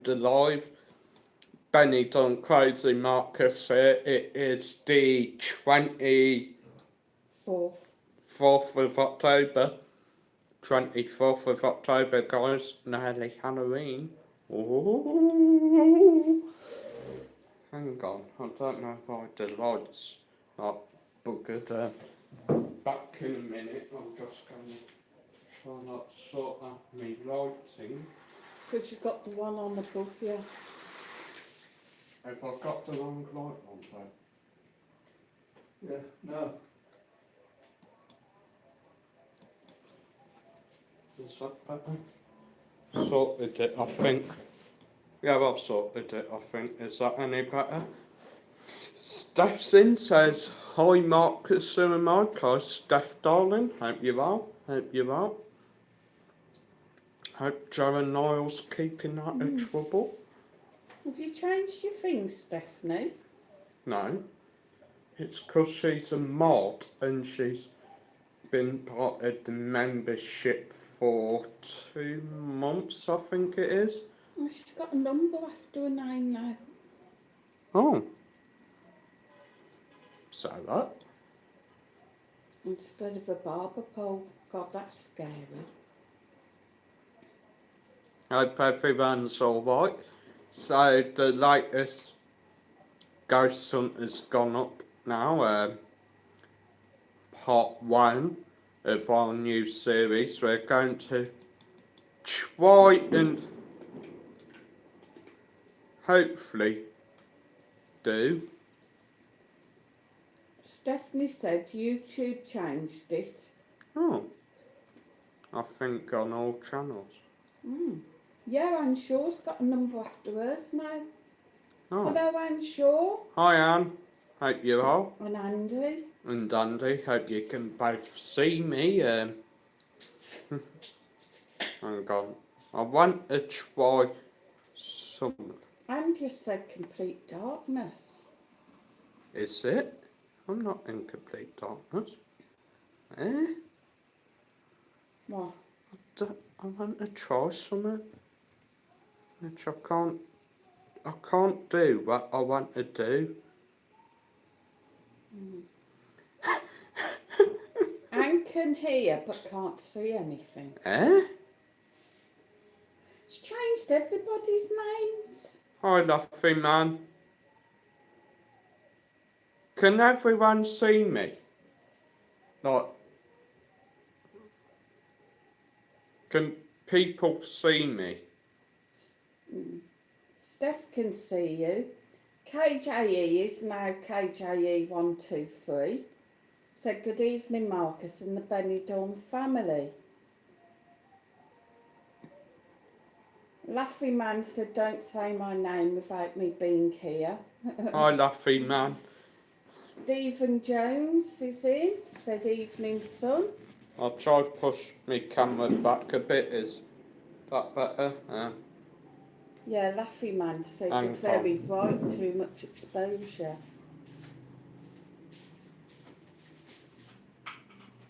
the live Benidorm Crazy Marcus here. It is the 24th of October. 24th of October, guys. Nearly Halloween. Ooh. Hang on, I don't know why the lights are buggered. Back in a minute, I'm just going to try not sort out my lighting. Because you've got the one on above you. Have I got the wrong light on there? Yeah, no. Is that better? Sorted it, I think. Yeah, I've sorted it, I think. Is that any better? Steph's in, says, "Hi Marcus and Mike. Hi Steph darling. Hope you well. Hope you well. Hope Joe and Niall's keeping out of trouble." Have you changed your things, Stephanie? No. It's because she's a mod and she's been part of the membership for 2 months, I think it is. Oh, she's got a number after her name now. Oh. So that. Instead of a barber pole. God, that's scary. Hope everyone's alright. So the latest Ghost Hunt has gone up now. Part 1 of our new series. We're going to try and hopefully do. Stephanie said YouTube changed it. Oh. I think on all channels. Yeah, Anne Shaw's got a number after hers now. Oh. Hello, Anne Shaw. Hi Anne. Hope you are. And Andy. And Andy. Hope you can both see me. Hang on. I want to try some. Anne just said complete darkness. Is it? I'm not in complete darkness. Eh? What? I want to try something. Which I can't do what I want to do. Anne can hear but can't see anything. Eh? It's changed everybody's names. Hi, Luffy man. Can everyone see me? Like, can people see me? Steph can see you. KJE is now KJE123. Said good evening, Marcus and the Benidorm family. Laffy Man said don't say my name without me being here. Hi, Luffy man. Stephen Jones is in. Said evening, son. I'll try to push my camera back a bit. Is that better? Yeah, Laffy Man said Hang you're very bright, too much exposure.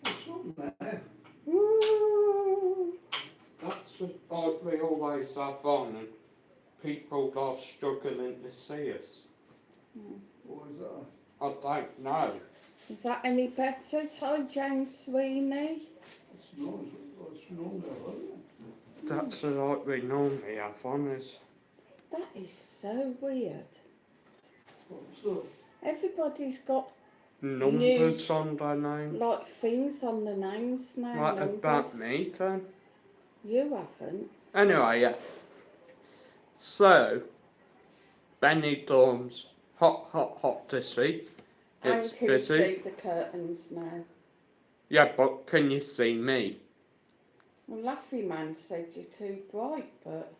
What's on there? Woo! That's just like we always have on, and people are struggling to see us. What is that? I don't know. Is that any better? Hi, James Sweeney. It's normal, isn't it? That's the like we normally have on us. That is so weird. What's that? Everybody's got Numbers on their names. like things on the names now. Like numbers. about me then. You haven't. Anyway, yeah. So, Benidorm's hot this week. It's I can busy. see the curtains now. Yeah, but can you see me? Well, Laffy Man said you're too bright, but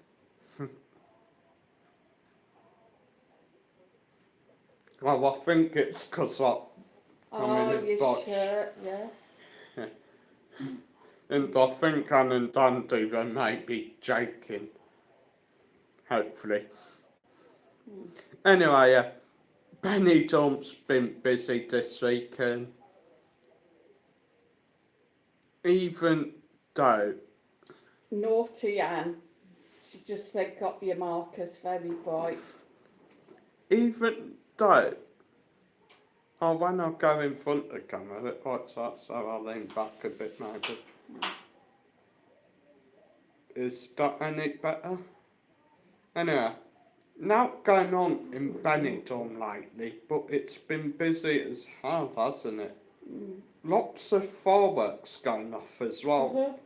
Well, I think it's because I'm in a your box. shirt, yeah. And I think Anne and Dandy they might be joking. Hopefully. Anyway, yeah. Benidorm's been busy this week, and even though Naughty Anne. She just said, got your Marcus, very bright. Even though, oh, when I go in front of the camera, it likes that, so I'll lean back a bit maybe. Is that any better? Anyway, now going on in Benidorm lately, but it's been busy as hell, hasn't it? Lots of fireworks going off as well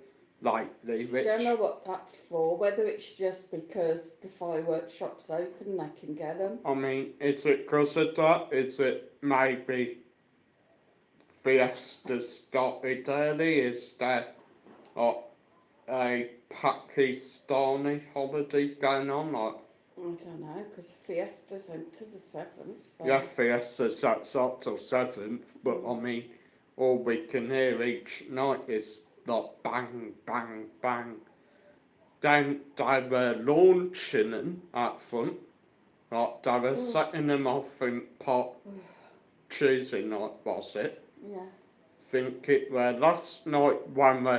lately, which Don't know what that's for, whether it's just because the fireworks shop's open, they can get them. I mean, is it because of that? Is it maybe Fiesta started early? Is there a Pakistani holiday going on? Like, I don't know, because Fiesta's into the 7th, so... yeah, Fiesta's that's up till 7th, but I mean, all we can hear each night is like bang, bang, bang. Then they were launching them out front. Like, they were setting them off in Park Tuesday night, was it? Yeah. Think it were last night when we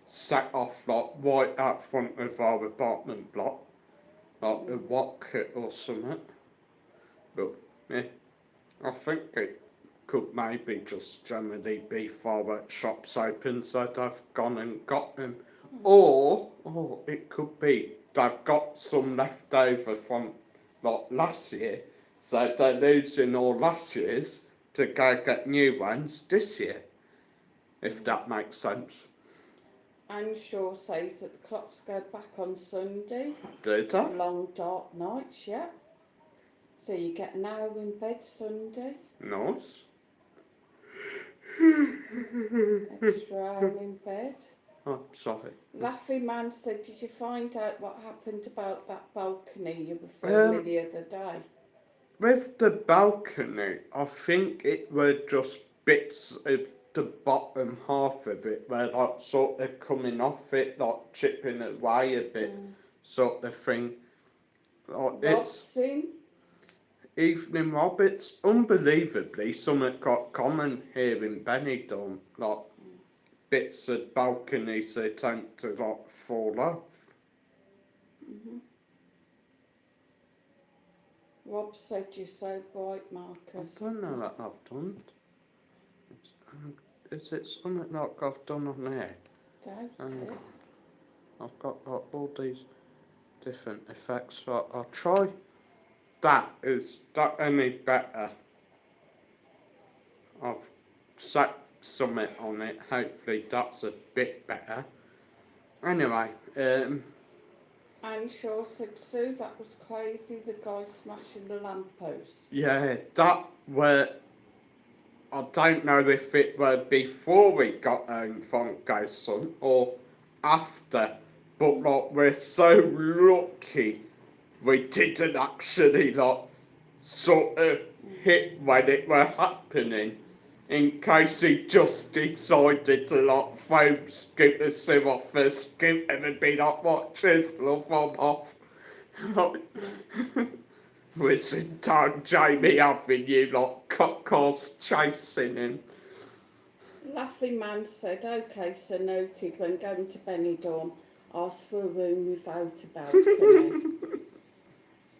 set off like right out front of our apartment block, like a rocket or something. But yeah, I think it could maybe just generally be fireworks shops open, so they've gone and got them. Or it could be they've got some left over from like last year, so they're losing all last year's to go get new ones this year, if that makes sense. Anne Shaw says that the clocks go back on Sunday. Did they? Long dark nights, yeah. So you get an hour in bed Sunday, Nice. extra hour in bed. Oh, sorry. Laffy Man said, did you find out what happened about that balcony you were filming the other day? With the balcony, I think it were just bits of the bottom half of it were like sort of coming off it, like chipping away a bit, sort of thing. Like, it's Robson, Evening Rob, it's unbelievably something got common here in Benidorm, like bits of balconies they tend to like fall off. Rob said you're so bright, I Marcus. don't know that I've done. Is it something like I've done on there? Doubt it. I've got like, all these different effects. So I'll try that. Is that any better? I've set something on it. Hopefully that's a bit better. Anyway, Anne Shaw said, Sue, that was crazy, the guy smashing the lamppost. yeah, that were. I don't know if it were before we got home from Ghost Hunt or after, but like we're so lucky we didn't actually like sort of hit when it were happening, in case he just decided to like throw Scooter Sue off her scooter and be like, watch this, love, I'm off. Like, whizzing down Jamie Avenue like cockles chasing him. Laughing Man said, okay, so noted, when going to Benidorm, ask for a room without a balcony.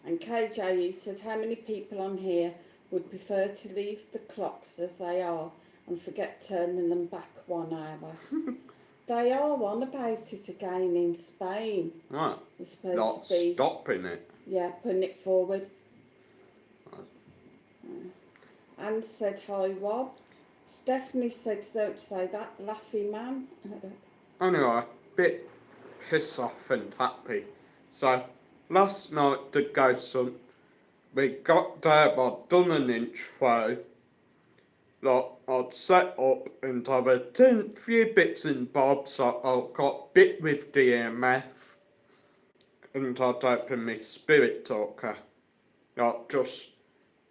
And KJE said, how many people on here would prefer to leave the clocks as they are and forget turning them back 1 hour? They are on about it again in Spain. Right, It's supposed not to be, stopping it. yeah, putting it forward. Anne said, hi, Rob. Stephanie said, don't say that, Laffy Man. Anyway, bit piss off and happy. So, last night the Ghost Hunt, we got there by done an intro. Like, I'd set up and I were doing a few bits and bobs. So I got bit with the EMF and I'd open my spirit talker. Like, just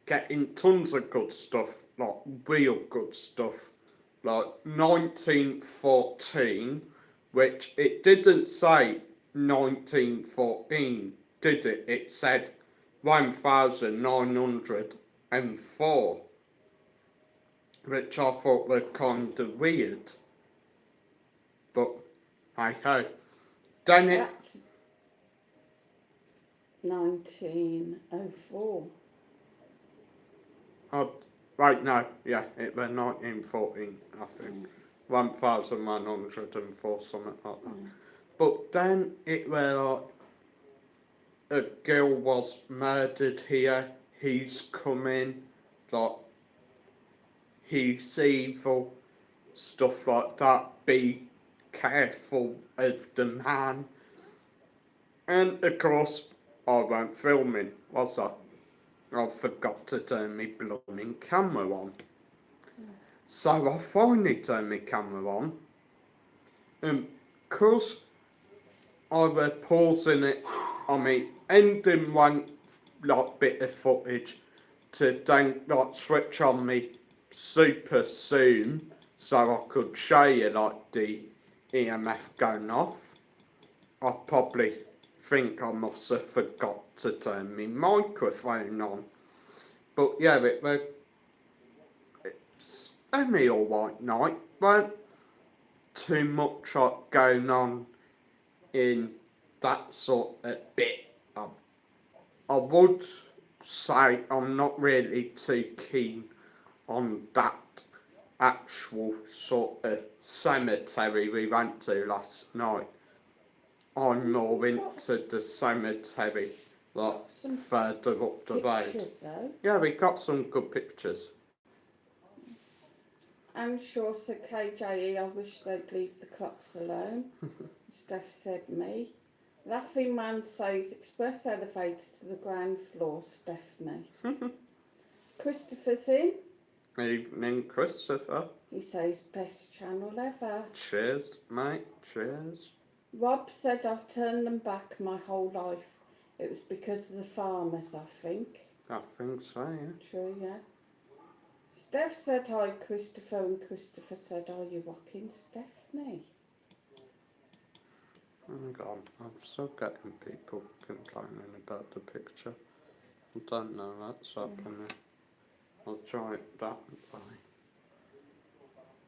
getting tons of good stuff, like real good stuff. Like 1914, which it didn't say 1914, did it? It said 1904, which I thought were kind of weird. But hey ho. Then it. 1904. Oh, right, no, yeah, it was 1914, I think. 1104, something like that. But then it was like, a girl was murdered here, he's coming, like, he's evil, stuff like that, be careful of the man. And of course, I weren't filming, was I? I forgot to turn my blooming camera on. So I finally turned my camera on, and 'cause I was pausing it, I mean, ending one like bit of footage to then like switch on me super soon so I could show you like the EMF going off. I probably think I must have forgot to turn my microphone on. But yeah, it's only alright night, weren't too much like going on in that sort of bit. I would say I'm not really too keen on that actual sort of cemetery we went to last night. I'm more into the cemetery, like Some further up the road. pictures though. Yeah, we got some good pictures. Anne Shaw said, KJE, I wish they'd leave the clocks alone. Steph said, me. Laughing man says, express elevators to the ground floor, Stephanie. Christopher's in. Evening, Christopher. He says, best channel ever. Cheers, mate. Cheers. Rob said, I've turned them back my whole life. It was because of the farmers, I think. I think so, yeah. True, yeah. Steph said hi, Christopher, and Christopher said, are you walking, Stephanie? Hang on, I'm still getting people complaining about the picture. I don't know that's happening. I'll try it that way.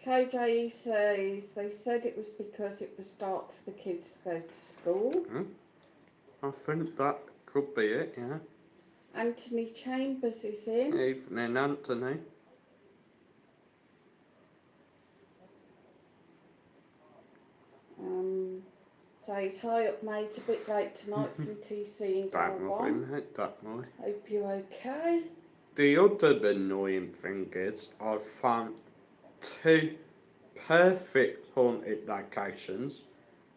KJE says they said it was because it was dark for the kids to go to school. I think that could be it, yeah. Anthony Chambers is in. Evening, Anthony. Says hi up mate, a bit late tonight from TC in Don't worry, Galwan. mate, don't worry. Hope you're okay. The other annoying thing is I found two perfect haunted locations.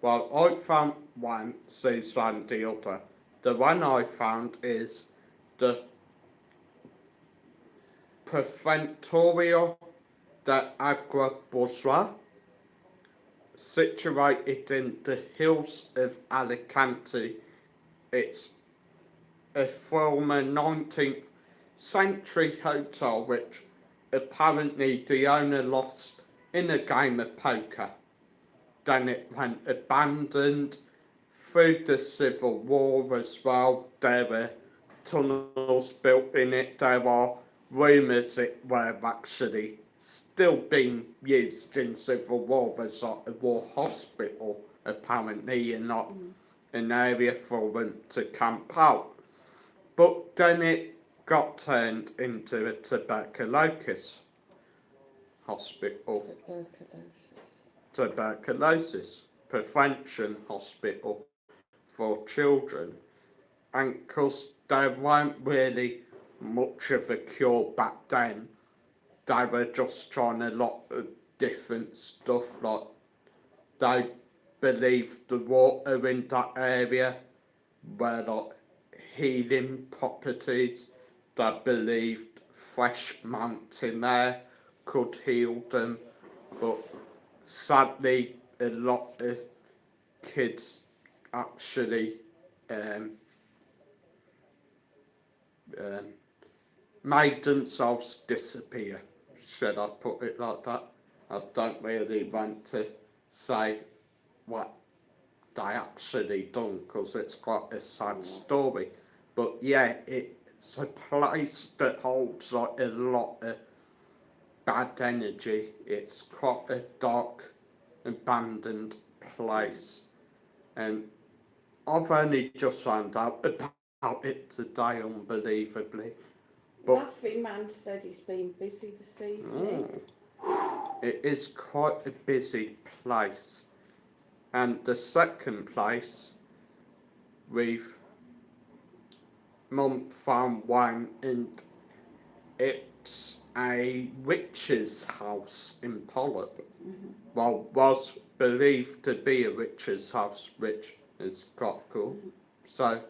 Well, I found one, Sue's found the other. The one I found is the Prefectorio de Aguabosra, situated in the hills of Alicante. It's a former 19th century hotel which apparently the owner lost in a game of poker. Then it went abandoned through the Civil War as well. There were tunnels built in it. There are rumours it were actually still being used in Civil War as like a war hospital, apparently, and not an area for them to camp out. But then it got turned into a tuberculosis hospital. Tuberculosis prevention hospital for children. And because there weren't really much of a cure back then, they were just trying a lot of different stuff, like they believed the water in that area were like healing properties. They believed fresh mountain air could heal them, but sadly a lot of kids actually made themselves disappear, should I put it like that. I don't really want to say what they actually done because it's quite a sad story, but yeah, it's a place that holds like a lot of bad energy. It's quite a dark, abandoned place, and I've only just found out about about it today, unbelievably. But Laffy Man said he's been busy this evening. it is quite a busy place. And the second place we've Mum found one, and it's a witch's house in Pollock. Well, was believed to be a witch's house, which is quite cool. So,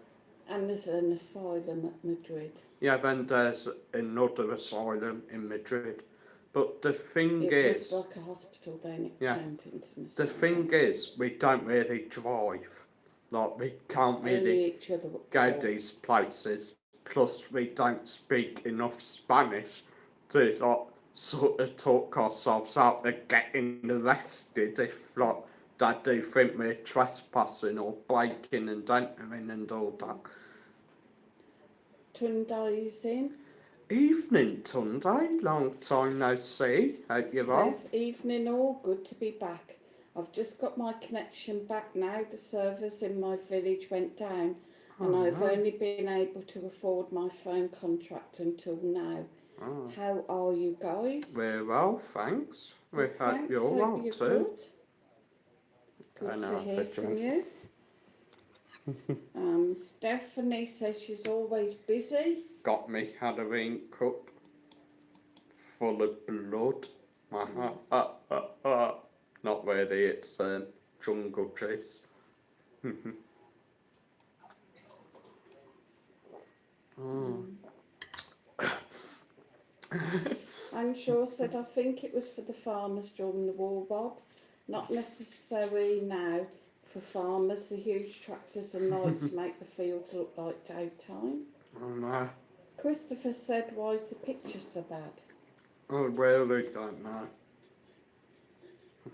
And there's an asylum at Madrid. yeah, then there's another asylum in Madrid. But the thing It is, was like a hospital, then it Yeah. turned into an the asylum. thing is, we don't really drive. Like, we can't Only really each other would go call. these places. Plus, we don't speak enough Spanish to like sort of talk ourselves out of getting arrested if like they do think we're trespassing or breaking and entering and all that. Tunde's in. Evening, Tunde. Long time no see. Hope you're well. Says, evening all, good to be back. I've just got my connection back now. The servers in my village went down and I've only been able to afford my phone contract until now. Oh. How are you guys? We're well, thanks. We Good, hope thanks. you're well you're too. Good And to I'll hear have a from drink. you. Stephanie says she's always busy. Got me Halloween cup full of blood. Not really, it's jungle juice. I'm sure said I think it was for the farmers during the war, Bob. Not necessarily now. For farmers, the huge tractors and lights make the fields look like daytime. Oh no, Christopher said, why is the picture so bad? I really don't know.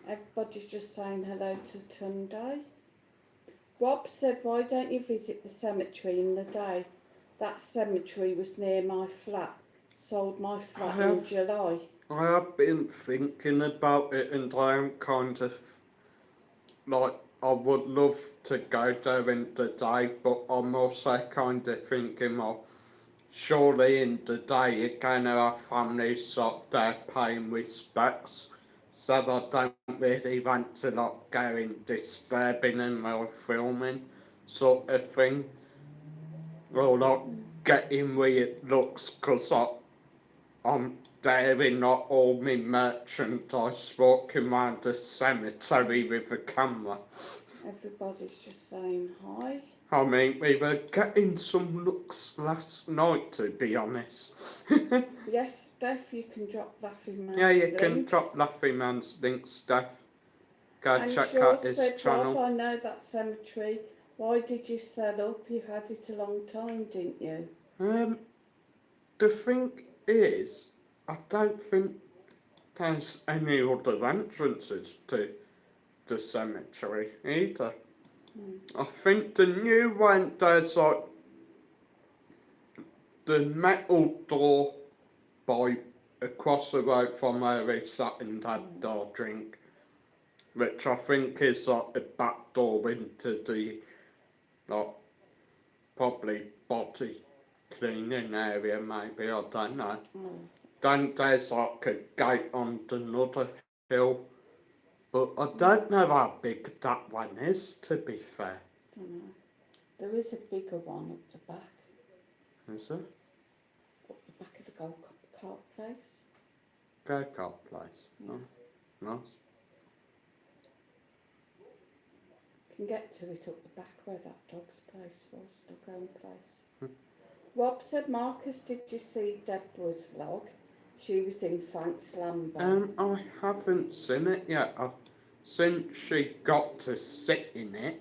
Everybody's just saying hello to Tunde. Rob said, why don't you visit the cemetery in the day? That cemetery was near my flat. Sold my flat in July. I have been thinking about it and I am kind of like, I would love to go there in the day, but I'm also kind of thinking, well, surely in the day you're going to have families up there paying respects. So I don't really want to like go in disturbing and while filming sort of thing. Or like getting weird looks because I'm there in like all my merchandise walking around the cemetery with a camera. Everybody's just saying hi. I mean, we were getting some looks last night, to be honest. Yes, Steph, you can drop Laffy Man's Yeah, you link. can drop Laffy Man's link, Steph. Go And check Shaw out his said, channel. Rob, I know that cemetery. Why did you sell up? You had it a long time, didn't you? The thing is, I don't think there's any other entrances to the cemetery either. I think the new one, there's like the metal door by across the road from where we sat and had our drink, which I think is like a back door into the like probably body cleaning area maybe, I don't know. Then there's like a gate on another hill, but I don't know how big that one is, to be fair. Don't know. There is a bigger one up the back. Is there? Up the back of the golf cart place. Go-kart place. Oh, nice. You can get to it up the back where that dog's place was, dog owned place. Rob said, Marcus, did you see Deborah's vlog? She was in Frank's Lambo. I haven't seen it yet. Since she got to sit in it.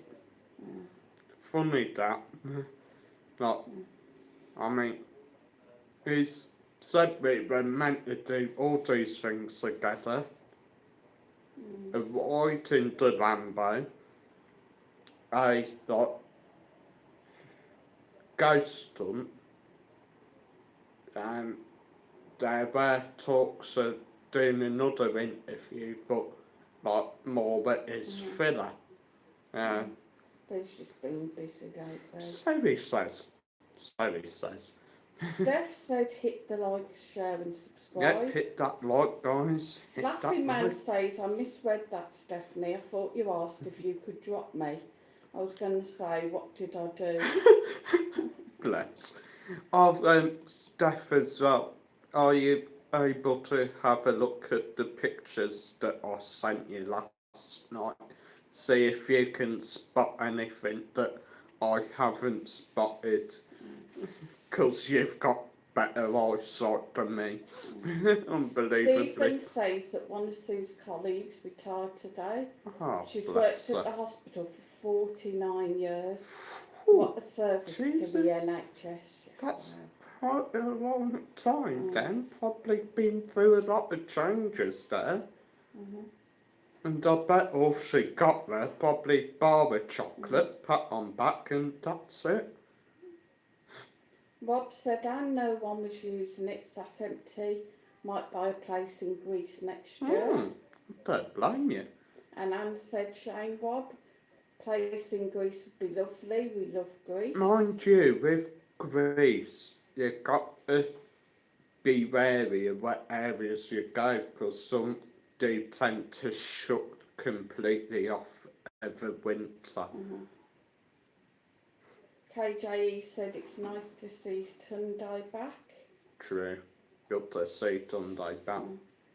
Funny that. Like, I mean, he's said we were meant to do all these things together. Avoiding the Lambo. A like ghost hunt. There were talks of doing another interview, but like more that is filler. But it's just been busy out there. So he says. So he says. Steph said hit the like, share and Yeah, subscribe. hit that like, guys. Hit Laughing that Man like. says, I misread that, Stephanie. I thought you asked if you could drop me. I was going to say, what did I do? Bless. I've Steph as well. Are you able to have a look at the pictures that I sent you last night? See if you can spot anything that I haven't spotted. Because you've got better eyesight than me. Unbelievably. Stephen says that one of Sue's colleagues retired today. Oh, She's bless worked at her. the hospital for 49 years. Ooh, What a service to the Jesus. NHS. That's quite a long time Mm. then. Probably been through a lot of changes there. Mhm. And I bet all she got there, probably bar of chocolate, pat on back, and that's it. Rob said, and no one was using it, sat empty. Might buy a place in Greece next year. Don't blame you. And Anne said, Shane, Rob, place in Greece would be lovely. We love Greece. Mind you, with Greece, you got to be wary of what areas you go, because some do tend to shut completely off over winter. KJE said it's nice to see Tunde back. True. Good to see Sunday back.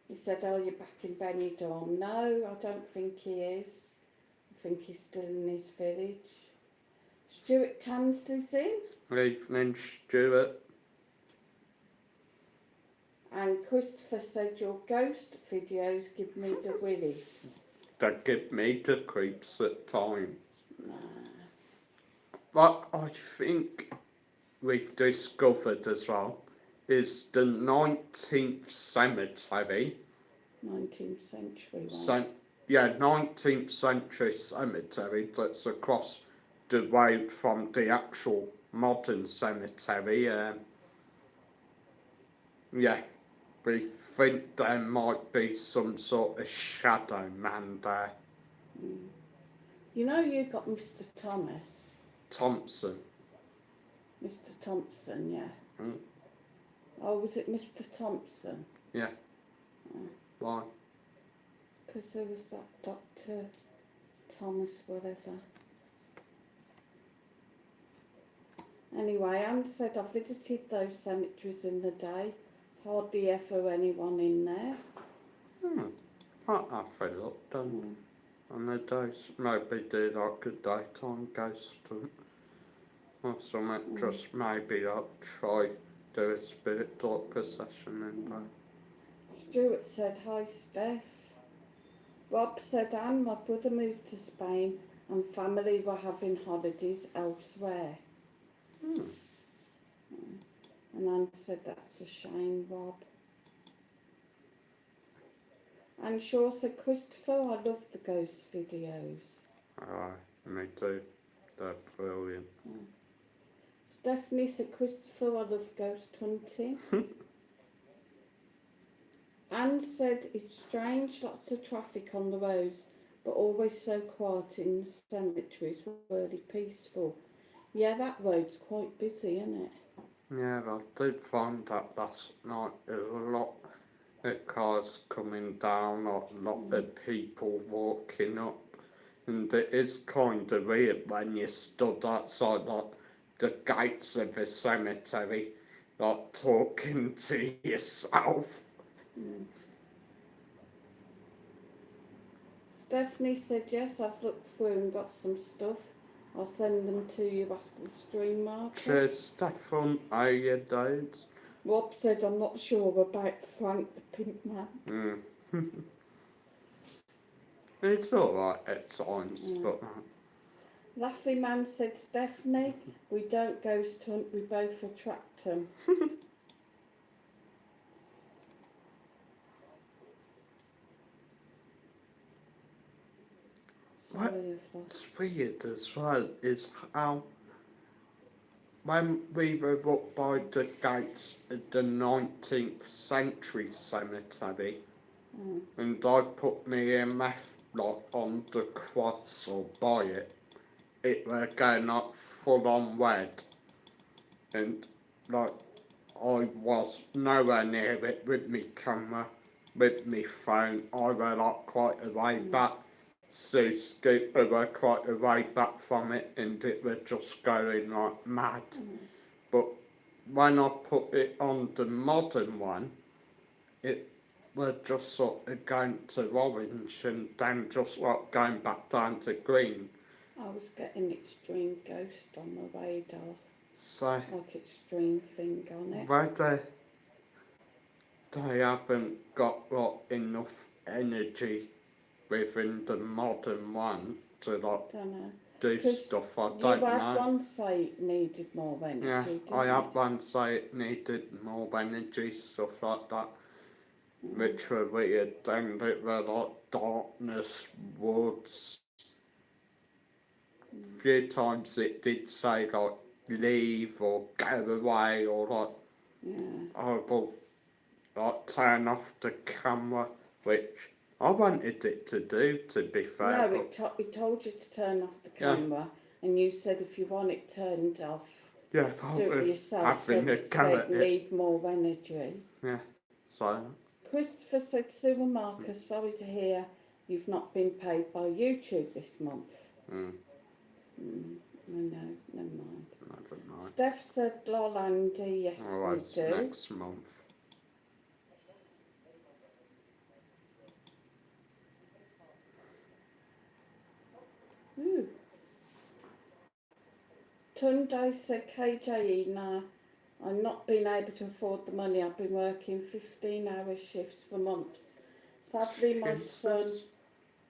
He said, are you back in Benidorm? No, I don't think he is. I think he's still in his village. Stuart Tansley's in. Evening, Stuart. And Christopher said, your ghost videos give me the willies. They give me the creeps at times. Nah. What I think we've discovered as well is the 19th cemetery. 19th century one. 19th century cemetery that's across the road from the actual modern cemetery. We think there might be some sort of shadow man there. You know you got Mr. Thomas. Thompson. Mr. Thompson, yeah. Mm. Oh, was it Mr. Thompson? Yeah. Why? Because there was that Dr. Thomas whatever. Anyway, Anne said I visited those cemeteries in the day. Hardly ever anyone in there. I'll have a look then. On the days, maybe do like a daytime ghost hunt or something. Just maybe like try do a spirit talker session in there. Stuart said, hi Steph. Rob said, Anne, my brother moved to Spain and family were having holidays elsewhere. And Anne said, that's a shame, Rob. And Shaw said, Christopher, I love the ghost videos. Me too. They're brilliant. Stephanie said, Christopher, I love ghost hunting. Anne said, it's strange, lots of traffic on the roads, but always so quiet in the cemeteries, really peaceful. Yeah, that road's quite busy, isn't it? Yeah, I did find that last night. There's a lot of cars coming down, a lot of people walking up. And it is kind of weird when you stood outside like the gates of a cemetery, like talking to yourself. Stephanie said, yes, I've looked through and got some stuff. I'll send them to you after the stream, Marcus. Cheers, Stefan. How you doing? Rob said, I'm not sure about Frank the Pink Man. It's alright at times, but... Laughing Man said, Stephanie, we don't ghost hunt, we both attract them. What's weird as well is how when we were up by the gates at the 19th century cemetery and I put my EMF lock on the cross or by it, it were going up full on red. and like I was nowhere near it with me camera, with me phone. I were like quite a way back. Sue Scooper were quite a way back from it, and it were just going like mad. But when I put it on the modern one, it were just sort of going to orange and then just like going back down to green. I was getting extreme ghost on my radar, So like extreme thing on it. whether they haven't got like enough energy within the modern one to like Don't know. do 'Cause stuff, I You don't had know. one say it needed more energy, Yeah, didn't I you? had one say it needed more energy, stuff like that, which were weird. Then it were like darkness, woods. A few times it did say like leave or go away or like Yeah. I will like turn off the camera, which I wanted it to do, to be fair. No, but it told you to turn off the Yeah. camera, and you said if you want it turned off, yeah, do it but yourself. So having a it go said at it. need more energy. Yeah, so Christopher said, Sue and Marcus, sorry to hear you've not been paid by YouTube this month. mm, No, never mind. never mind. Steph said, lol Andy, yes Oh, we that's do. next month. Ooh. Tunde said, KJE, nah, I'm not being able to afford the money. I've been working 15-hour shifts for months. Sadly, my son, Jesus.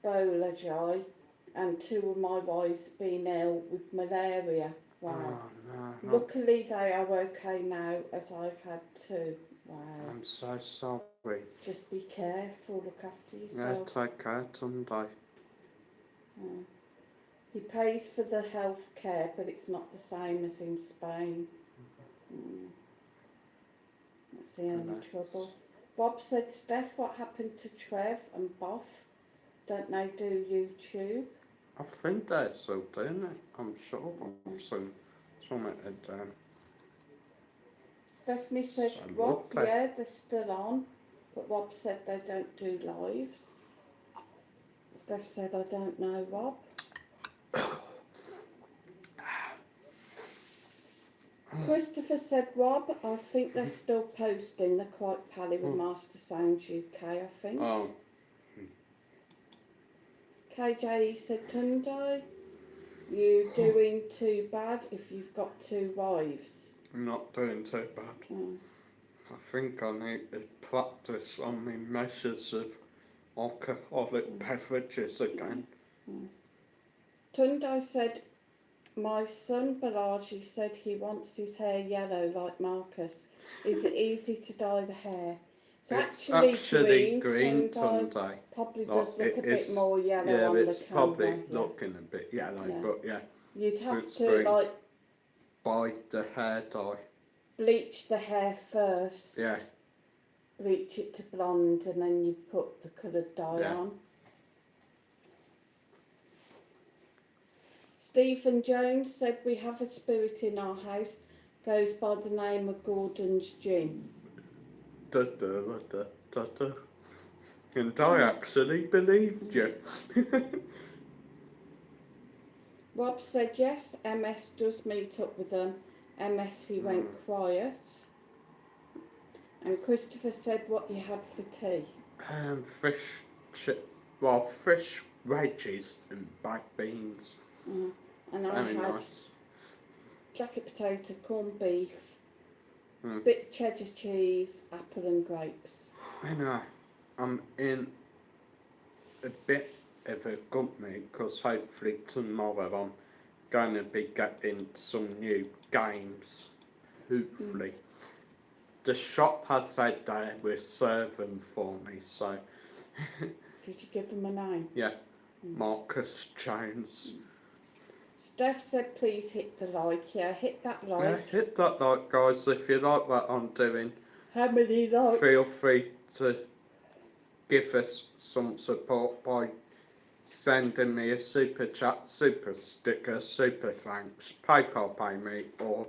Bolajai, and two of my wives have been ill with malaria. Wow. Oh no, Luckily, they are okay now, as I've had two. Wow. I'm so sorry. Just be careful, look after Yeah, yourself. take care, Sunday. Mm. He pays for the health care, but it's not the same as in Spain. That's the only Right. trouble. Bob said, Steph, what happened to Trev and Boff? Don't they do YouTube? I think they're still doing it. I'm sure I've seen something done. Stephanie said, So Rob, lovely. yeah, they're still on, but Rob said they don't do lives. Steph said, I don't know, Rob. Christopher said, Rob, I think they're still posting. They're quite pally with Master Sounds UK, I think. Oh, KJE said, Tunde, you doing too bad if you've got two wives. I'm not doing too bad. Mm. I think I need to practice on my measures of alcoholic beverages again. Tunde said, my son Balaji said he wants his hair yellow like Marcus. Is it easy to dye the hair? It's actually green, Tunde. Tunde. Probably Like, does look it a bit is- more yellow Yeah, on it's the camera. probably Yeah. looking a bit yellow, Yeah. but yeah, You'd have it's to green. like Buy the hair dye. bleach the hair first. Yeah, Bleach it to blonde and then you put the coloured dye Yeah. on. Stephen Jones said we have a spirit in our house, goes by the name of Gordon's Gin. da da da da da. And I actually believed you. Rob said yes, MS does meet up with them. MS he went quiet. And Christopher said what you had for tea. Fish wedges and baked beans. And I Very had nice. jacket potato, corned beef, Mm. bit of cheddar cheese, apple and grapes. Anyway, I'm in a bit of a good mood because hopefully tomorrow I'm going to be getting some new games. Hopefully. The shop has said they will serve them for me, so Did you give them a name? yeah. Marcus Jones. Steph said please hit the like. Yeah, hit that Yeah, like. hit that like, guys, if you like what I'm doing. How many likes? Feel free to give us some support by sending me a super chat, super sticker, super thanks, PayPal pay me, or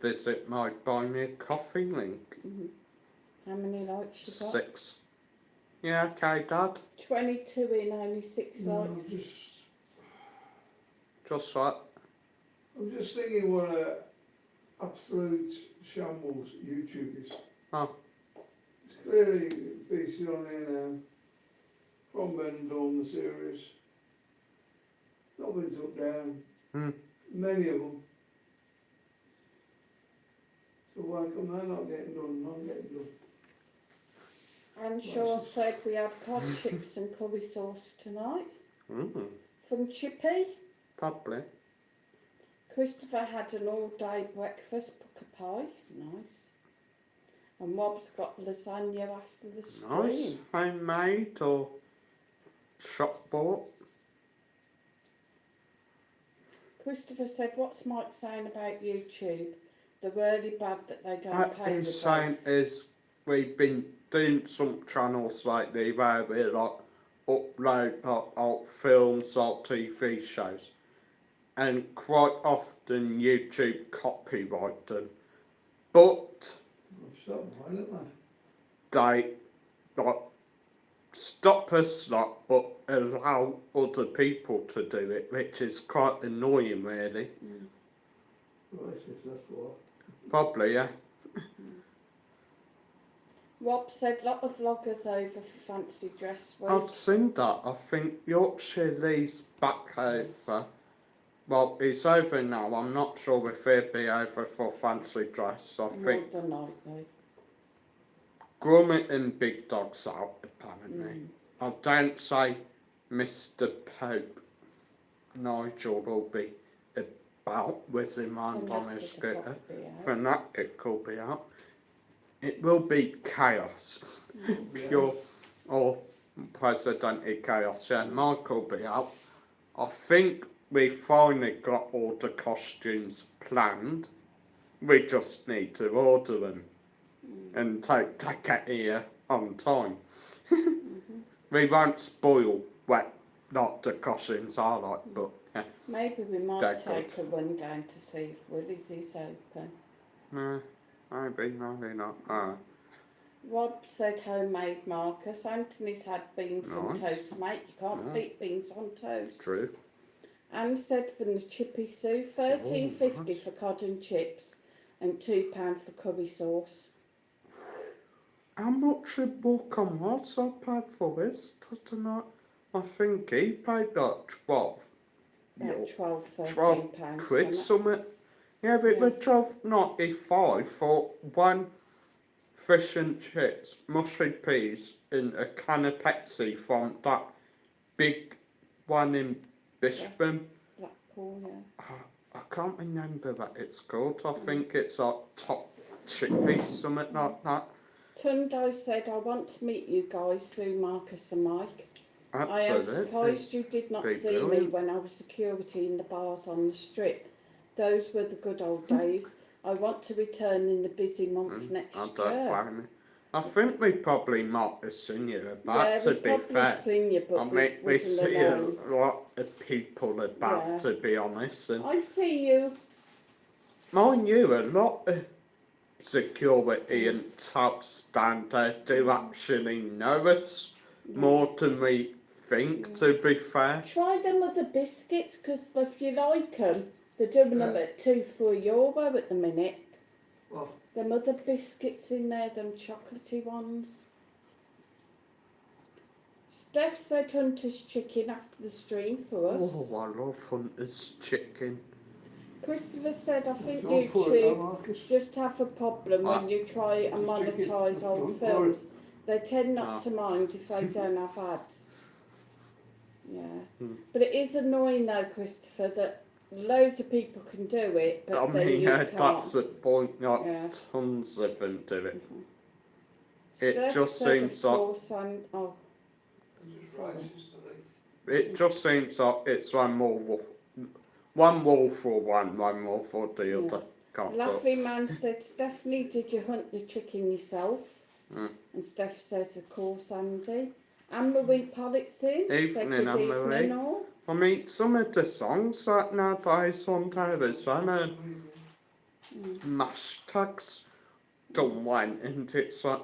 visit my Buy Me a Coffee link. How many likes you got? 6. Yeah, okay, Dad. 22 in, only 6 No, likes. Just that. I'm just thinking what a absolute shambles YouTube is. Oh. It's clearly based on from Benidorm, the series. Not been took down. Many of them. So why come they're not getting done? Not getting done. And Shaw said we had cod chips and curry sauce tonight from Chippy. Probably. Christopher had an all-day breakfast, pucker pie, nice. And Rob's got lasagna after the stream. Nice. Homemade or shop bought. Christopher said, what's Mike saying about YouTube? They're really bad that they don't pay He's you saying both. is we've been doing some channels lately where we like upload old films or TV shows, and quite often YouTube copyright them, but Stop, why don't they like stop us like but allow other people to do it, which is quite annoying really. Right, if that's what. Probably, yeah. Rob said, lot of vloggers over for fancy dress week. I've seen that. I think Yorkshire Lee's back over. Well, he's over now. I'm not sure if he'll be over for fancy dress. I think More than likely. Grummet and Big Dog's out, apparently. I don't say Mr. Pope Nigel will be about with him around on his scooter. Fanatic will be out. It will be chaos. Pure or presidential chaos. Yeah, Mike will be out. I think we finally got all the costumes planned. We just need to order them and take it here on time. We won't spoil what not the costumes are like, but yeah. Maybe we might They're take a run down to see if Willie's is open. No, maybe not. Rob said homemade Marcus. Anthony's had beans on toast, mate. You can't beat beans on toast. True. Anne said from the Chippy Sue, $13.50 for cod and chips and £2 for curry sauce. How much a book on what's I paid for this? I think he paid like 12. About 13 12 pounds. quid something. Yeah, but we're £12.95 for one fish and chips, mushy peas, and a can of Pepsi from that big one in Bishburn. Blackpool, yeah. I can't remember what it's called. I think it's like Top Chippy, something like that. Tundo said, I want to meet you guys, Sue, Marcus and Mike. Absolutely. I am surprised you did not see me when I was security in the bars on the strip. Those were the good old days. I want to return in the busy month next I don't year. blame you. I think we probably might have seen you about, to be fair. Seen you, but I mean, we see a lot of people about, to be honest. And I see you. mind you, a lot of security and top standard do actually know us more than we think, to be fair. Try them other biscuits, because if you like them, they're doing them at €2 for €1 at the minute. Well, Them other biscuits in there, them chocolatey ones. Steph said Hunter's chicken after the stream for us. Oh, I love Hunter's chicken. Christopher said, I think don't put it YouTube there, Marcus. just have a problem when you try and Just chicken. monetise old Don't films. worry. They tend not to mind if they don't have ads. Yeah. But it is annoying though, Christopher, that loads of people can do it, but I then mean, you yeah, can't. that's the point, like, Yeah. tons of them do it. It Steph just said, seems of like, course, Just rice yesterday. it just seems like it's one wall for one wall for the other. Can't talk. Laughing Man said, Stephanie, did you hunt the chicken yourself? And Steph says, of course, Andy. Anne-Marie Pollitt's in. Evening, said, good Anne-Marie. evening all. I mean, some of the songs that nowadays on television, hashtags done one, and it's like,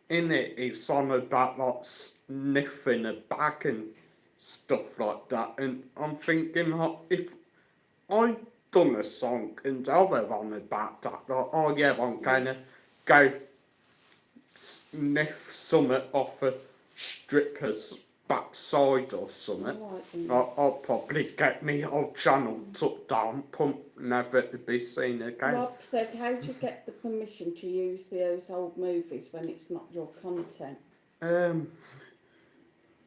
in it, it's on about like sniffing a bag and stuff like that, and I'm thinking, like, if I done a song and I were on about that, like, oh yeah, I'm gonna go sniff something off a stripper's backside or something, I'll probably get me whole channel took down, pump, never to be seen again. Rob said, how do you get the permission to use those old movies when it's not your content?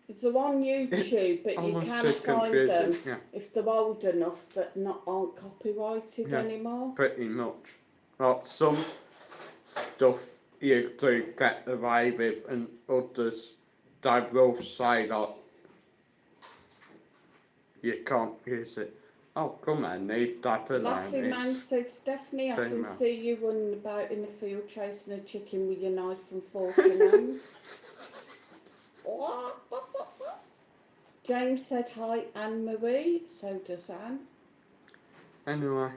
It's on YouTube, but you can find them if they're old enough but aren't copyrighted anymore. Pretty much. Like some stuff you do get away with, and others they will say like you can't use it. Oh, come on, leave that alone. Laughing Man said, Stephanie, I can see you running about in the field chasing a chicken with your knife and fork in hand. James said, hi, Anne-Marie. So does Anne. Anyway.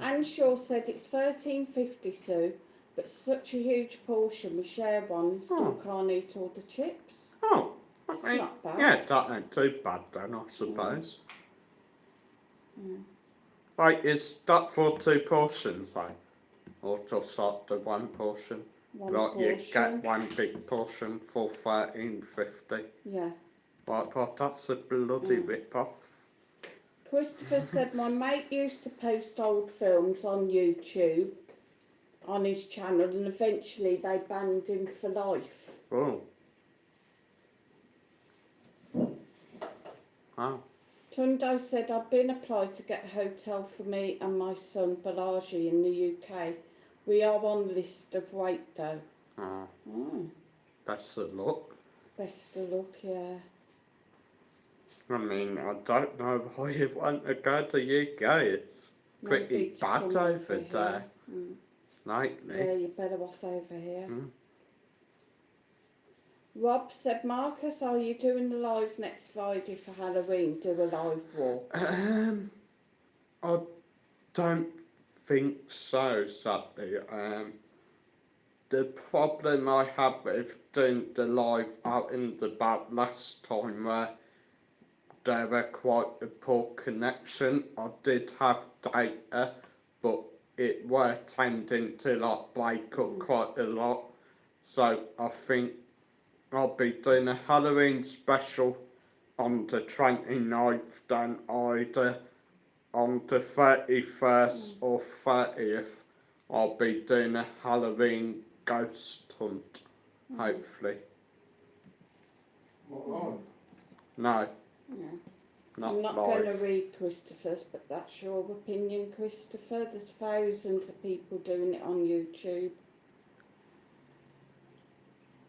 Anne Shaw said, it's $13.50, Sue, but such a huge portion. We share one and still can't eat all the chips. Oh, that's not bad. Yeah, that ain't too bad then, I suppose. Wait, is that for 2 portions, though? Or just like the 1 portion? One like portion. You get 1 big portion for $13.50. Yeah. But that's a bloody rip-off. Christopher said, my mate used to post old films on YouTube, on his channel, and eventually they banned him for life. Oh. Wow. Tundo said, I've been applied to get a hotel for me and my son Balaji in the UK. We are on list of wait though. Best of luck. Best of luck, yeah. I mean, I don't know why you want to go to UK. It's pretty bad over there lately. Yeah, you're better off over here. Rob said, Marcus, are you doing a live next Friday for Halloween? Do a live walk? I don't think so, sadly. The problem I had with doing the live out and about last time where there were quite a poor connection. I did have data, but it were tending to like break up quite a lot. So I think I'll be doing a Halloween special on the 29th, then either on the 31st or 30th I'll be doing a Halloween ghost hunt, hopefully. No. I'm not going to read Christopher's, but that's your opinion, Christopher. There's thousands of people doing it on YouTube.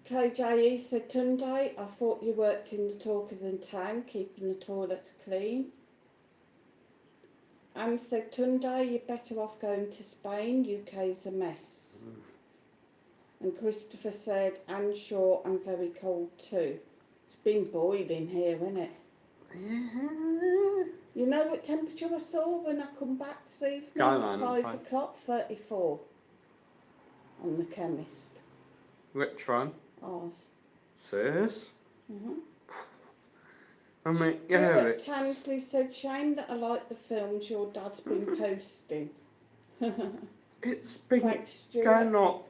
KJE said, Tunde, I thought you worked in the talk of the town, keeping the toilets clean. Anne said, Tunde, you're better off going to Spain, UK's a mess. And Christopher said, Anne Shaw, I'm very cold too. It's been boiling here, isn't it? You know what temperature I saw when I come back this evening at 5 o'clock? 34 on the chemist. Which one? Ours. Serious? I mean, yeah, it's... Tansley said, shame that I like the films your dad's been posting. It's been Thanks, going on.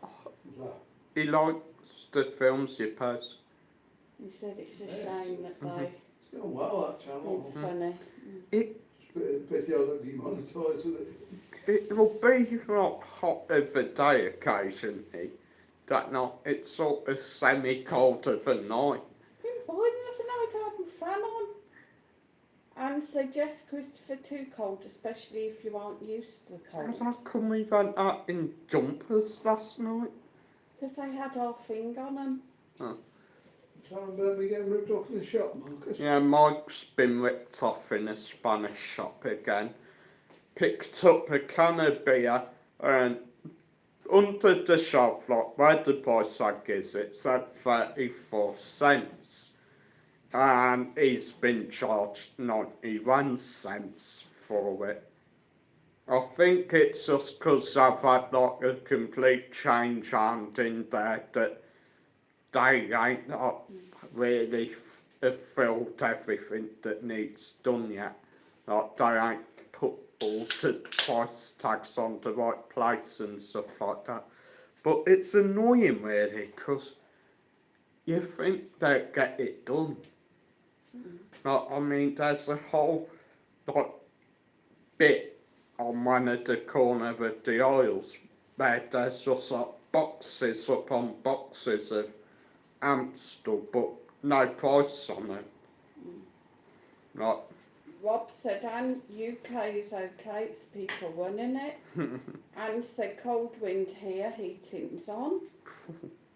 He likes the films you post. He said it's a shame that they... It's going well, that channel. Funny. It's a pity how that demonetised it. It will be like hot of a day occasionally. That night, it's sort of semi-cold of a night. Why did I have a fan on? And said, yes, Christopher, too cold, especially if you aren't used to the cold. How come we went out in jumpers last night? Because they had our thing on them. Trying to me getting ripped off in the shop, Marcus. Yeah, Mike's been ripped off in a Spanish shop again. Picked up a can of beer and under the shelf, like where the price tag is, it's at 34 cents. And he's been charged 91 cents for it. I think it's just because I've had like a complete change hand in there that they ain't not really filled everything that needs done yet. Like they ain't put all the price tags on the right place and stuff like that. But it's annoying really because you think they'd get it done. Like, I mean, there's a whole like bit on one of the corner of the aisles where there's just like boxes upon boxes of Amstel, but no price on them. Like, Rob said, and UK is okay, it's people running it. Anne said, cold wind here, heating's on.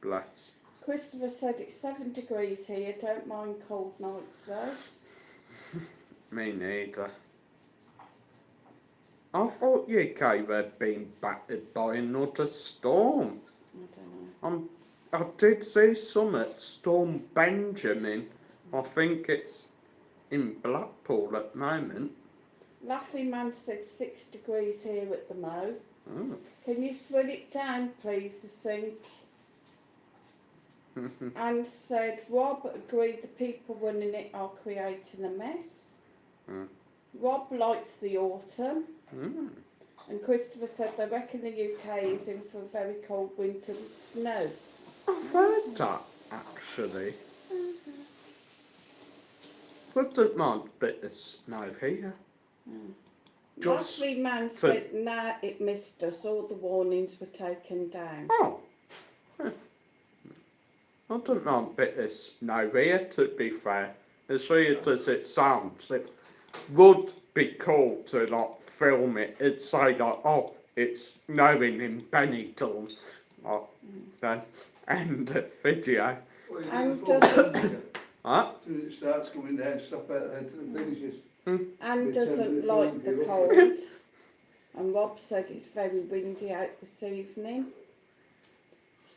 bless. Christopher said, it's 7 degrees here, don't mind cold nights though. Me neither. I thought UK were being battered by another storm. I don't know. I did see some at Storm Benjamin. I think it's in Blackpool at the moment. Laffy Man said 6 degrees here at the Mo. Oh. Can you swing it down, please, the sink? And said, Rob agreed the people running it are creating a mess. Mm. Rob likes the autumn. Mm. And Christopher said they reckon the UK is in for a very cold winter with snow. I've heard that, actually. Wouldn't mind a bit of snow here. Just Laffy Man said, nah, it missed us. All the warnings were taken down. Oh. I don't mind a bit of snow here, to be fair. As weird as it sounds, it would be cool to like film it. It'd say like, oh, it's snowing in Benidorm. Like, then end the video. And doesn't, Huh? As soon as it starts coming down, stop out there till it finishes. and doesn't like the cold. And Rob said it's very windy out this evening.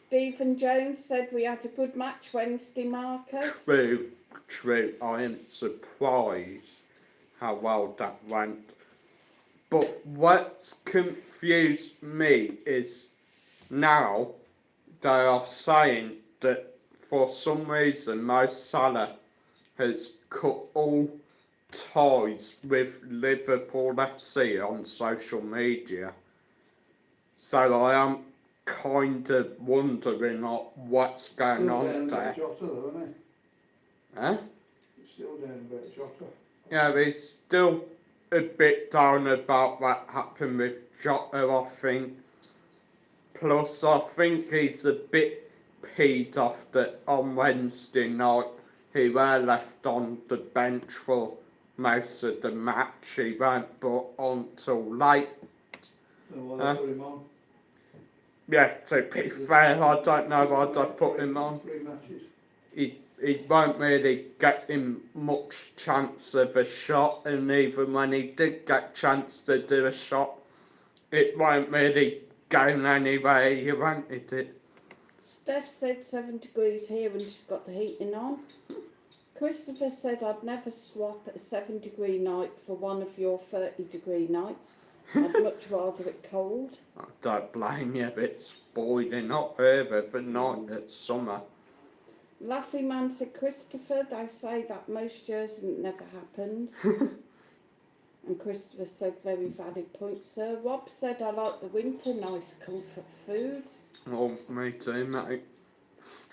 Stephen Jones said we had a good match Wednesday, Marcus. True. I am surprised how well that went. But what's confused me is now they are saying that for some reason Mo Salah has cut all ties with Liverpool FC on social media. So I am kind of wondering what's going on there. Jota though, isn't Huh? It's still down about Jota. Yeah, he's still a bit down about what happened with Jota, I think. Plus, I think he's a bit peed off that on Wednesday night he were left on the bench for most of the match. He weren't brought on till late. So why they put him on? Yeah, to be fair, I don't know why they put him on. 3 matches. He won't really get him much chance of a shot, and even when he did get chance to do a shot, it won't really go anywhere you wanted it. Steph said 7 degrees here when she's got the heating on. Christopher said I'd never swap a 7 degree night for one of your 30 degree nights. I'd much rather it cold. I don't blame you if it's boiling up here every night it's summer. Laffy Man said, Christopher, they say that most years and it never happens. And Christopher said, very valid point, sir. Rob said, I like the winter, nice comfort foods. Oh, me too, mate.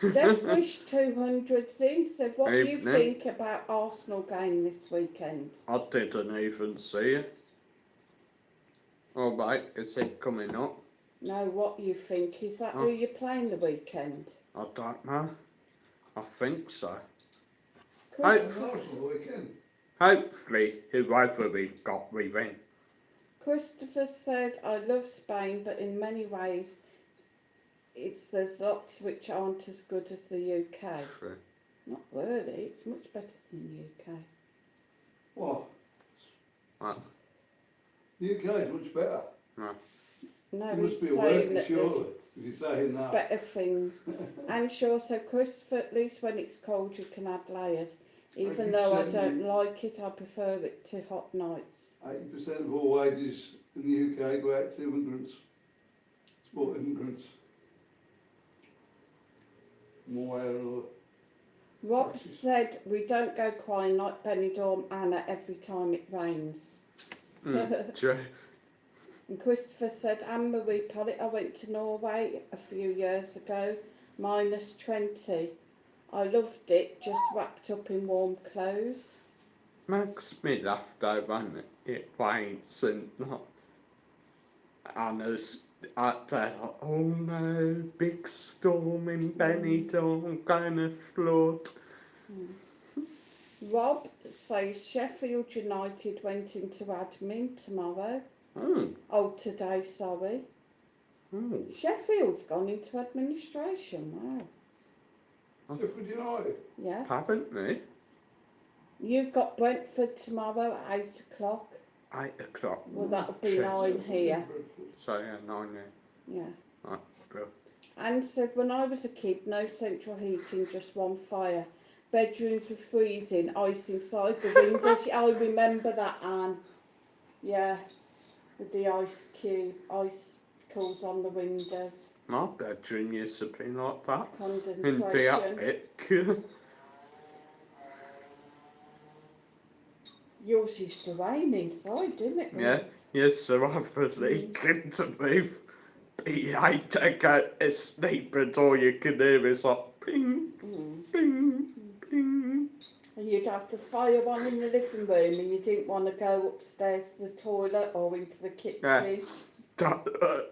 Deathwish 200's in said, what do you Evening. think about Arsenal game this weekend? I didn't even see it. All right, is it coming up? No, what you think? Is that who you're playing the weekend? I don't know. I think so. Chris- Arsenal weekend. Hopefully, whoever we've got, we win. Christopher said, I love Spain, but in many ways, there's lots which aren't as good as the UK. True. Not really, it's much better than the UK. What? Well, UK is much better. No, You must he's be saying working, that surely, if you're saying there's that. better things. And sure, so Christopher, at least when it's cold, you can add layers. Even though I don't like it, I prefer it to hot nights. 80% of all wages in the UK go out to immigrants, support immigrants. One way or another. Rob Practice. said we don't go crying like Benidorm Anna every time it rains. True. And Christopher said, Anne-Marie Pollitt, I went to Norway a few years ago, -20. I loved it, just wrapped up in warm clothes. Makes me laugh though when it rains and Anna's out there like, oh no, big storm in Benidorm, gonna flood. Rob says Sheffield United went into admin tomorrow. Oh, today, sorry. Sheffield's gone into administration, wow. Sheffield United. Yeah. Haven't they? You've got Brentford tomorrow at 8 o'clock. 8 o'clock. Well, that'll be Cheers. 9 here. So yeah, 9 here. Yeah. Right, bro. Anne said, when I was a kid, no central heating, just one fire. Bedrooms were freezing, ice inside the windows. I remember that, Anne. Yeah, with the icicles on the windows. My bedroom used to be like that. In the Condensation. attic. Yours used to rain inside, didn't it? Yeah, yes, so I was leaking to move. But you had to go to sleep and all you could hear is like ping, ping, ping. And you'd have the fire on in the living room and you didn't want to go upstairs to the toilet or into the kitchen. Yeah. That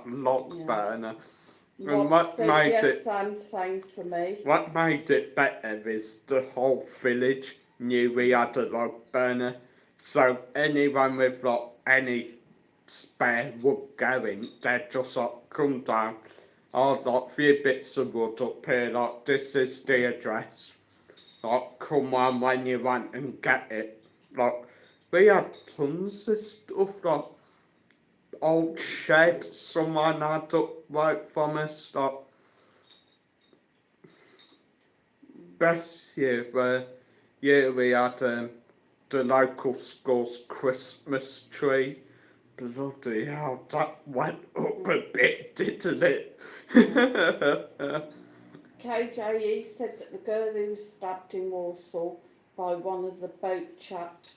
log burner. And what said made yes, it and same for me. what made it better is the whole village knew we had a log burner. So anyone with like any spare wood going, they'd just like come down. I'd like a few bits of wood up here, like this is the address. Like come on when you want and get it. Like we had tons of stuff, like old shed someone had up right from us, like best year where we had the local school's Christmas tree. Bloody hell, that went up a bit, didn't it? KJE said that the girl who was stabbed in Warsaw by one of the boat chaps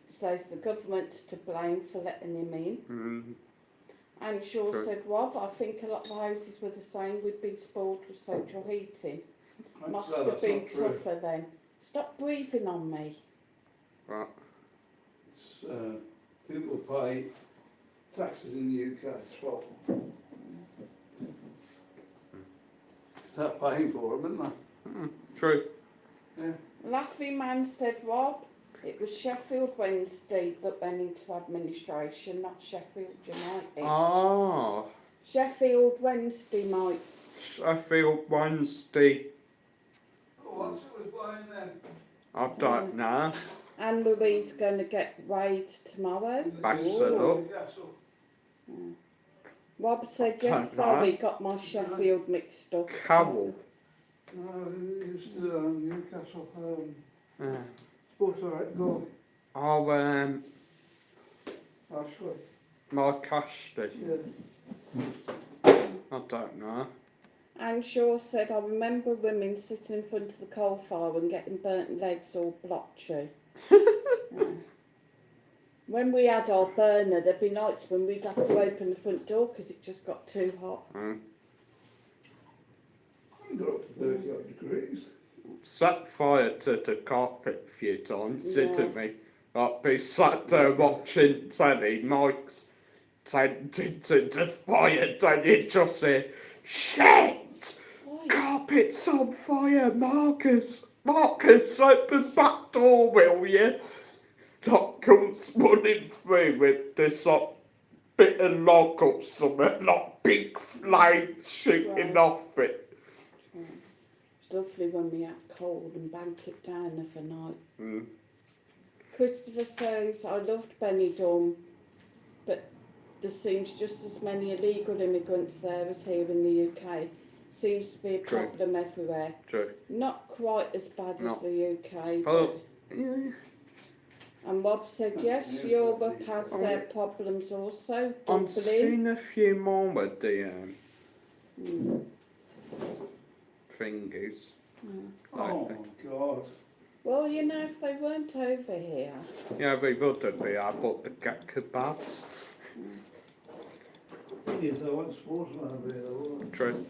says the government's to blame for letting him in. And Shaw True. said, Rob, I think a lot of the houses were the same. We'd been spoiled with central heating. Must So have that's been not true. tougher then. Stop breathing on me. Right. It's, people pay taxes in the UK as well. They're paying for them, isn't True. they? Yeah. Laffy Man said, Rob, it was Sheffield Wednesday that went into administration, not Sheffield United. Ah, Sheffield Wednesday, Mike. Sheffield Wednesday. Oh, what's it was buying them? I don't know. Anne Marie's going to get weighed tomorrow. Best Ooh. of luck. Rob said, yes, Don't know. sorry, got my Sheffield mixed up. Cowell. No, it used to Newcastle Yeah. sports direct goal. Oh, Actually, Mark Ashley. yeah. I don't know. Anne Shaw said, I remember women sitting in front of the coal fire and getting burnt legs all blotchy. Yeah. When we had our burner, there'd be nights when we'd have to open the front door because it just got too hot. I got up to 30 odd degrees. Set fire to the carpet a few times, Yeah. didn't we? Like, be sat there watching telly, Mike's tending to the fire, then you just say, shit! Why? Carpet's on fire, Marcus! Marcus, open back door, will you? Like, comes running through with this, like, bit of log or something, like, big flames shooting Right. off it. It's lovely when we had cold and bank it down overnight. Mm. Christopher says, I loved Benidorm, but there seems just as many illegal immigrants there as here in the UK. Seems to be a True. problem everywhere. True. Not quite as bad No. as the UK, Oh, but yeah. And Rob said, yes, Europe has their problems also. I'm Dublin. seeing a few more with the thingies. Oh my God. Well, you know, if they weren't over here. Yeah, we would be able to get kebabs. Thing is, I want sportsman over here though. True.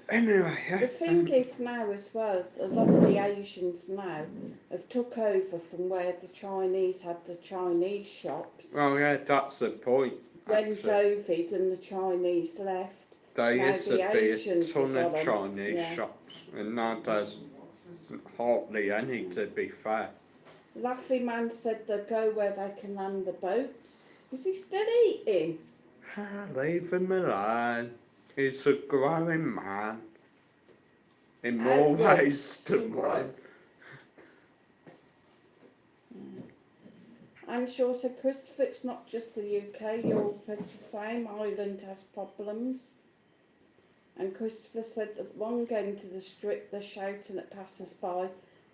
Anyway, yeah. The thing is now as well, a lot of the Asians now have took over from where the Chinese had the Chinese shops. Well, yeah, that's the point. When Actually. David and the Chinese left, There now used to the be a Asians ton have of got 'em, Chinese yeah. shops, and now there's hardly any, to be fair. Laffy Man said they'll go where they can land the boats. Is he still eating? Leave him alone. He's a growing man. In more Edward. ways than one. I'm sure said Christopher, it's not just the UK, Europe is the same, Ireland has problems. And Christopher said that one going to the strip, they're shouting at passers-by,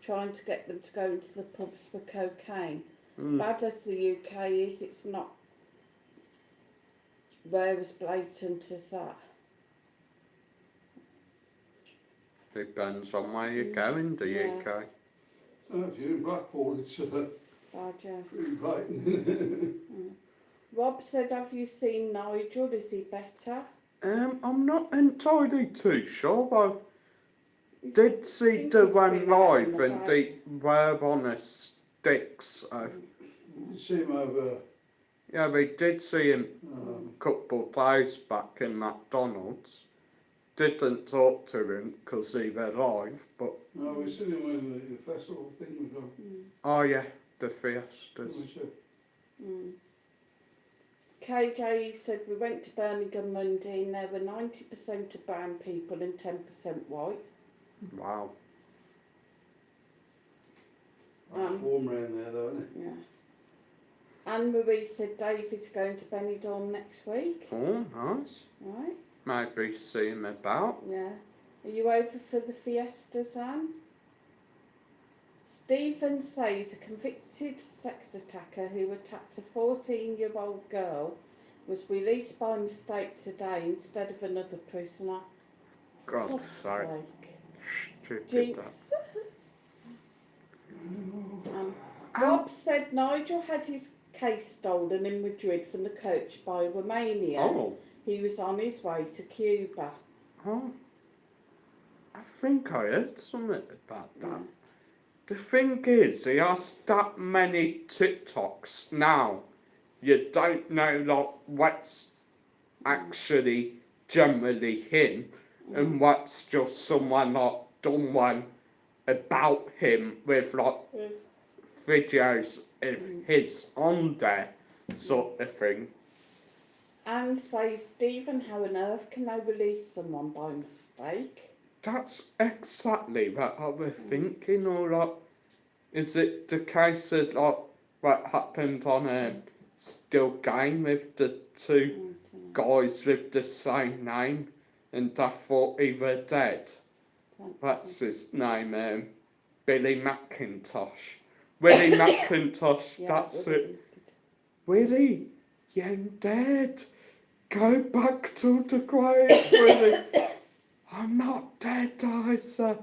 trying to get them to go into the pubs for cocaine. Bad as the UK is, it's not where as blatant as that. Depends on where you go in the Yeah. UK. So if you're in Blackpool, it's Roger. pretty bright. Rob said, have you seen Nigel? Is he better? I'm not entirely too sure. I did see think the he's one been out live and and about. they were on a stick, so You see him over, yeah, we did see him a couple of days back in McDonald's. Didn't talk to him because he were live, but no, we seen him when the festival thing was on. oh yeah, the fiestas. We said, KJ said we went to Birmingham Monday and there were 90% of brown people and 10% white. Wow. it's warm around there though, isn't it? Yeah. Anne Marie said David's going to Benidorm next week. Oh, nice. Right? Maybe see him about. Yeah. Are you over for the fiestas, Anne? Stephen says a convicted sex attacker who attacked a 14-year-old girl was released by mistake today instead of another prisoner. God's God's sake. Stupid Jinx. Rob said Nigel had his case stolen in Madrid from the coach by a Romanian. Oh. He was on his way to Cuba. Oh. I think I heard something about that. Yeah. The thing is, he has that many TikToks now. You don't know like what's actually generally him and what's just someone like done one about him with like videos of his on there sort of thing. And says, Stephen, how on earth can they release someone by mistake? That's exactly what I was thinking, or like, is it the case of like what happened on a still game with the two guys with the same name and I thought he were dead? What's his name? Billy McIntosh. Willie McIntosh, that's it. Willie, you ain't dead. Go back to the grave, Willie. I'm not dead, Isa.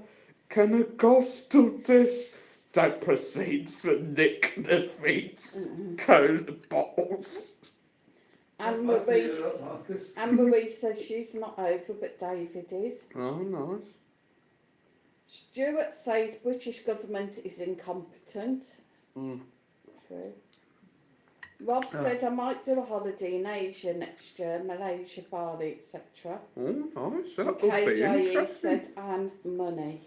Can a ghost do this? That proceeds to nick the feet, cold bottles. Anne Marie says she's not over, but David is. Oh, nice. Stuart says British government is incompetent. True. Rob said I might do a holiday in Asia next year, Malaysia, Bali, etc. Oh, nice. That would be KJE interesting. said and money.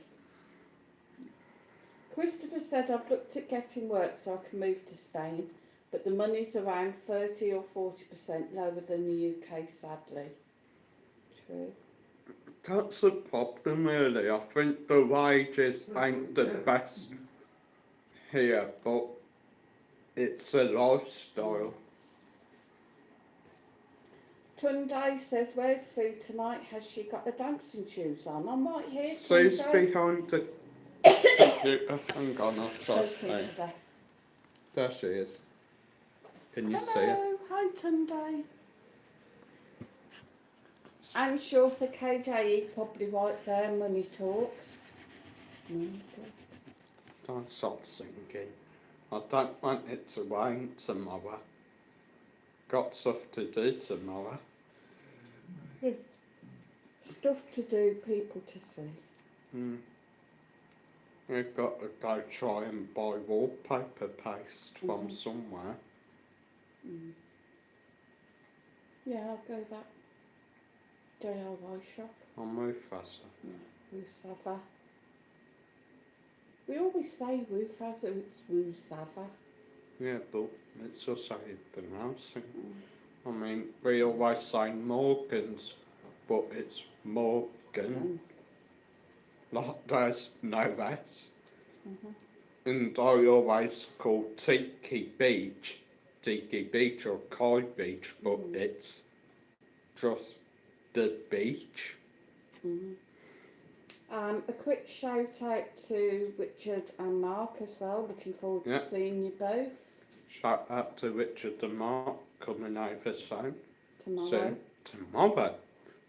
Christopher said I've looked at getting work so I can move to Spain, but the money's around 30 or 40% lower than the UK, sadly. True. That's the problem, really. I think the wages ain't the best here, but it's a lifestyle. Tunde says, where's Sue tonight? Has she got the dancing shoes on? I'm right here, Sue's Tunde. behind the computer. Hang on, I'll try. Okay, to death. There she is. Can you see it? Hello, hi Tunde. I'm sure so KJE probably right there, money talks. Money talks. Don't stop singing. I don't want it to rain tomorrow. Got stuff to do tomorrow. Stuff to do, people to see. We've got to go try and buy wallpaper paste from somewhere. Yeah, I'll go that DIY shop. On Mufasa. Woosava. We always say Woofasa, it's Woosava. Yeah, but it's just how you pronounce it. I mean, we always say Morgan's, but it's Morgan. Like there's no S. And I always call Tiki Beach or Kai Beach, but it's just the beach. A quick shout out to Richard and Mark as well. Looking forward to seeing you both. Shout out to Richard and Mark coming over soon. Tomorrow.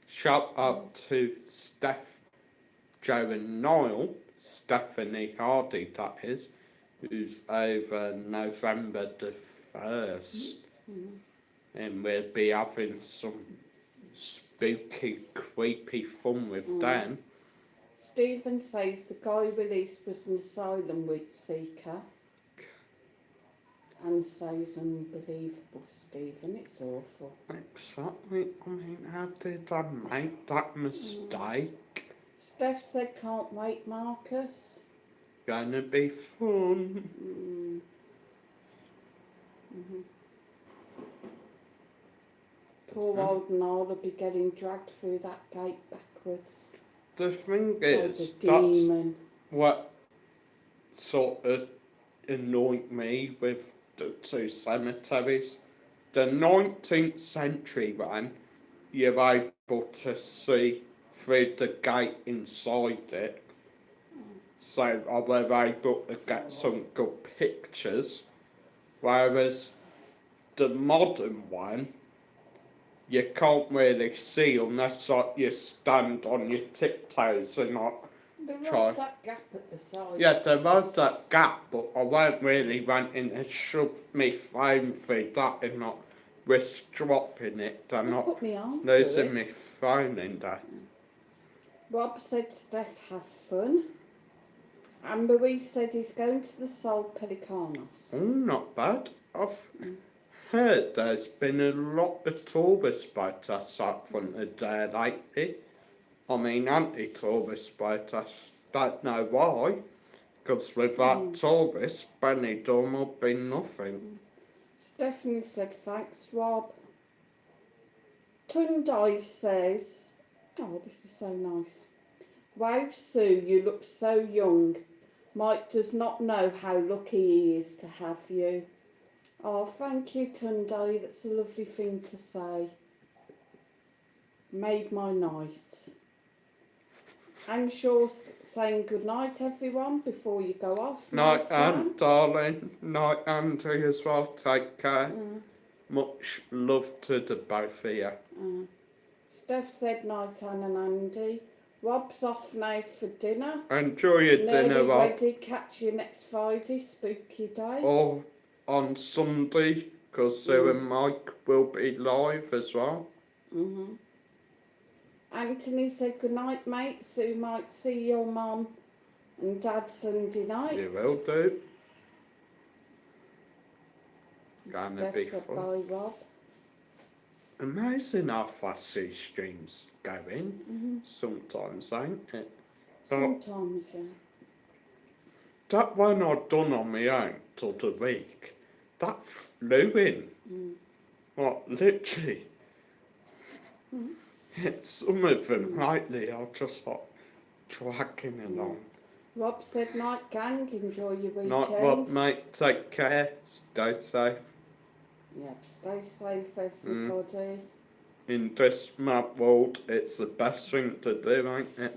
Shout out to Steph, Joe and Niall, Stephanie Hardy that is, who's over November the 1st. And we'll be having some spooky, creepy fun with them. Stephen says the guy released was an asylum seeker. And says unbelievable, Stephen, it's awful. Exactly. I mean, how did I make that mistake? Steph said can't wait, Marcus. Gonna be fun. Poor old Noel will be getting dragged through that gate backwards. The thing is, the demon. that's what sort of annoyed me with the two cemeteries. The 19th century one, you're able to see through the gate inside it. So I was able to get some good pictures. Whereas the modern one, you can't really see unless like, you stand on your tiptoes and not There try. was that gap at the side. Yeah, there was that gap, but I weren't really wanting to shove me phone through that and not risk dropping it. They're not Put me on losing me phone in there. Rob said Steph have fun. And Marie said he's going to the Sol Pelicanos. Oh, not bad. I've heard there's been a lot of tourist boats out front of there lately. I mean, anti-tourist boats, I don't know why. Because without tourists, Benidorm would be nothing. Stephanie said, thanks, Rob. Tundai says, oh, this is so nice. Wow, Sue, you look so young. Mike does not know how lucky he is to have you. Oh, thank you, Tundai. That's a lovely thing to say. Made my night. And Shaw's saying good night, everyone, before you go off. Night, Anne, darling. Night, Andy, as well. Take care. Much love to the both of you. Steph said night, Anne and Andy. Rob's off now for dinner. Enjoy your dinner, Rob. Ready. Catch you next Friday, spooky day. Or on Sunday, because Sue and Mike will be live as well. Anthony said good night, mate. Sue might see your mum and dad Sunday night. You will do. Gonna be Steph said fun. bye, Rob. Amazing how fast these streams go in. Sometimes, ain't it? Sometimes, yeah. That one I done on my own till the week, that flew in. What, literally. It's some of them lately are just like tracking along. Rob said night, gang. Enjoy your weekend. Night, Rob, mate. Take care. Stay safe. Yep, stay safe, everybody. In this mad world, it's the best thing to do, ain't it?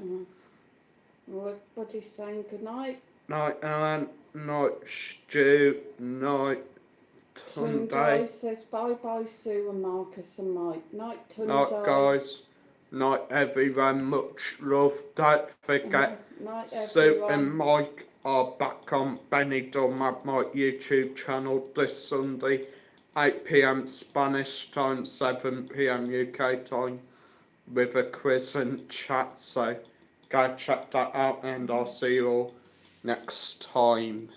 Everybody's saying good night. Night, Alan. night Stu, night Tunde Tunde, says bye bye Sue and Marcus and Mike. Night Tunde. night guys, night everyone, much love. Don't forget, Night Sue and everyone. Mike are back on Benidorm at my YouTube channel this Sunday, 8 PM Spanish time, 7 PM UK time, with a quiz and chat, so go check that out and I'll see you all next time.